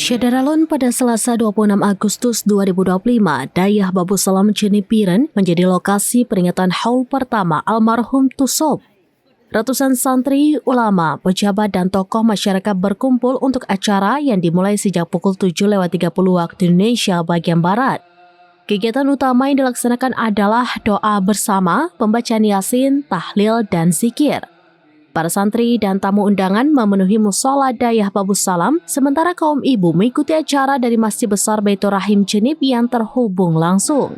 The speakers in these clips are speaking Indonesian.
Syederalun pada Selasa 26 Agustus 2025, Dayah Babu Salam Cenipiren menjadi lokasi peringatan haul pertama almarhum Tusop. Ratusan santri, ulama, pejabat dan tokoh masyarakat berkumpul untuk acara yang dimulai sejak pukul 7.30 waktu Indonesia bagian Barat. Kegiatan utama yang dilaksanakan adalah doa bersama, pembacaan Yasin, tahlil, dan zikir. Para santri dan tamu undangan memenuhi musola Dayah Babu Salam, sementara kaum ibu mengikuti acara dari Masjid Besar Baitur Rahim Cenip yang terhubung langsung.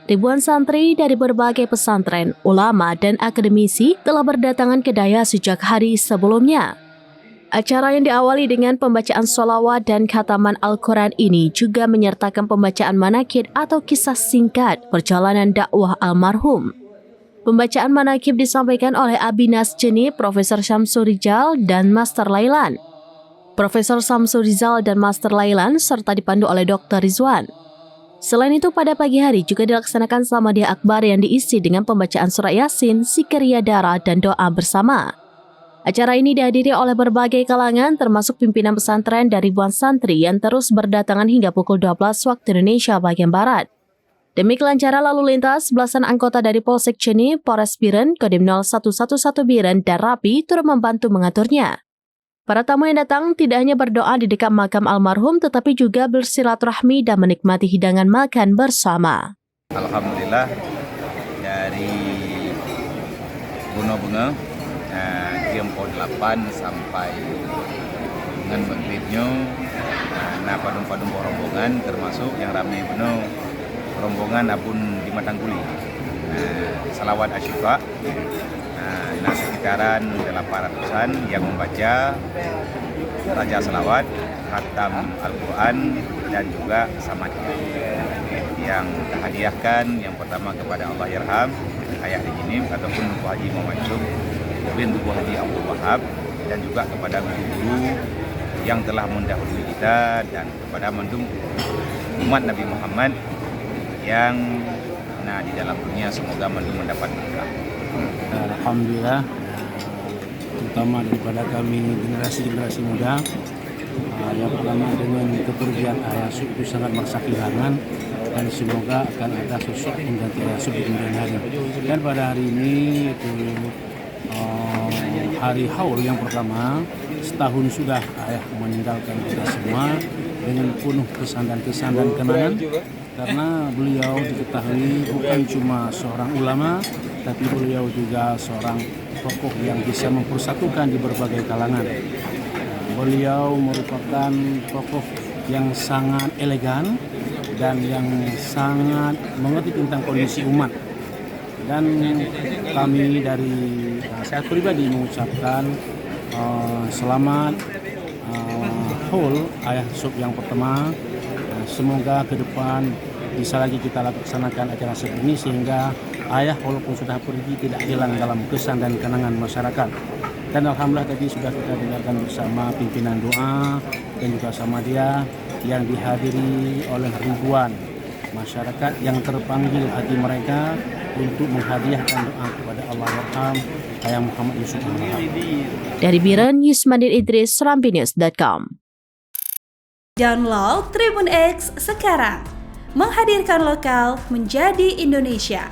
Ribuan santri dari berbagai pesantren, ulama, dan akademisi telah berdatangan ke Dayah sejak hari sebelumnya. Acara yang diawali dengan pembacaan sholawat dan khataman Al-Quran ini juga menyertakan pembacaan manakib atau kisah singkat perjalanan dakwah almarhum. Pembacaan manakib disampaikan oleh Abinas Cenip, Profesor Syamsul Rizal, dan Master Lailan. Profesor Syamsul Rizal dan Master Lailan serta dipandu oleh Dr. Rizwan. Selain itu, pada pagi hari juga dilaksanakan Samadiyah Akbar yang diisi dengan pembacaan surat Yasin, zikir Yadara, dan doa bersama. Acara ini dihadiri oleh berbagai kalangan termasuk pimpinan pesantren dan ribuan santri yang terus berdatangan hingga pukul 12 waktu Indonesia bagian Barat. Demi kelancaran lalu lintas, belasan anggota dari Polsek Cenip, Polres Biren, Kodim 0111 Biren, dan Rapi turut membantu mengaturnya. Para tamu yang datang tidak hanya berdoa di dekat makam almarhum, tetapi juga bersilaturahmi dan menikmati hidangan makan bersama. Alhamdulillah, dari Gunung Bunga, jam 8 sampai dengan maghribnya, padung-padung rombongan termasuk yang ramai benar. Rombongan apun di Matangguli, salawat asyifa, sekitaran 800-an yang membaca Raja Salawat, Khatam Al-Quran, dan juga Samadiyah. Yang hadiahkan yang pertama kepada Allah Yarham, Ayah Rijinib, ataupun Tuku Haji Muhammad Yusuf bin Tuku Haji Abdul Wahab, dan juga kepada guru-guru yang telah mendahului kita, dan kepada umat Nabi Muhammad yang di dalam dunia semoga mendapat berkah. Alhamdulillah, terutama daripada kami generasi muda, yang pertama dengan kepergian Ayah Sub itu sangat merasa kehilangan, dan semoga akan ada sosok mengganti Ayah Sub di kemudian hari. Dan pada hari ini itu hari haul yang pertama, setahun sudah Ayah meninggalkan kita semua dengan penuh kesan dan kenangan. Karena beliau diketahui bukan cuma seorang ulama, tapi beliau juga seorang tokoh yang bisa mempersatukan di berbagai kalangan. Beliau merupakan tokoh yang sangat elegan dan yang sangat mengerti tentang kondisi umat. Dan kami dari saya pribadi mengucapkan selamat haul Ayah Sub yang pertama. Semoga ke depan bisa lagi kita laksanakan acara seperti ini sehingga Ayah walaupun sudah pergi tidak hilang dalam kesan dan kenangan masyarakat. Dan alhamdulillah tadi sudah kita dengarkan bersama pimpinan doa dan juga Samadiyah yang dihadiri oleh ribuan masyarakat yang terpanggil hati mereka untuk menghadiahkan doa kepada Allah Yarham Ayah Muhammad Yusuf. Dari Biren, Yusmanir Idris, Rampinews.com. Download Tribun X sekarang, menghadirkan lokal menjadi Indonesia.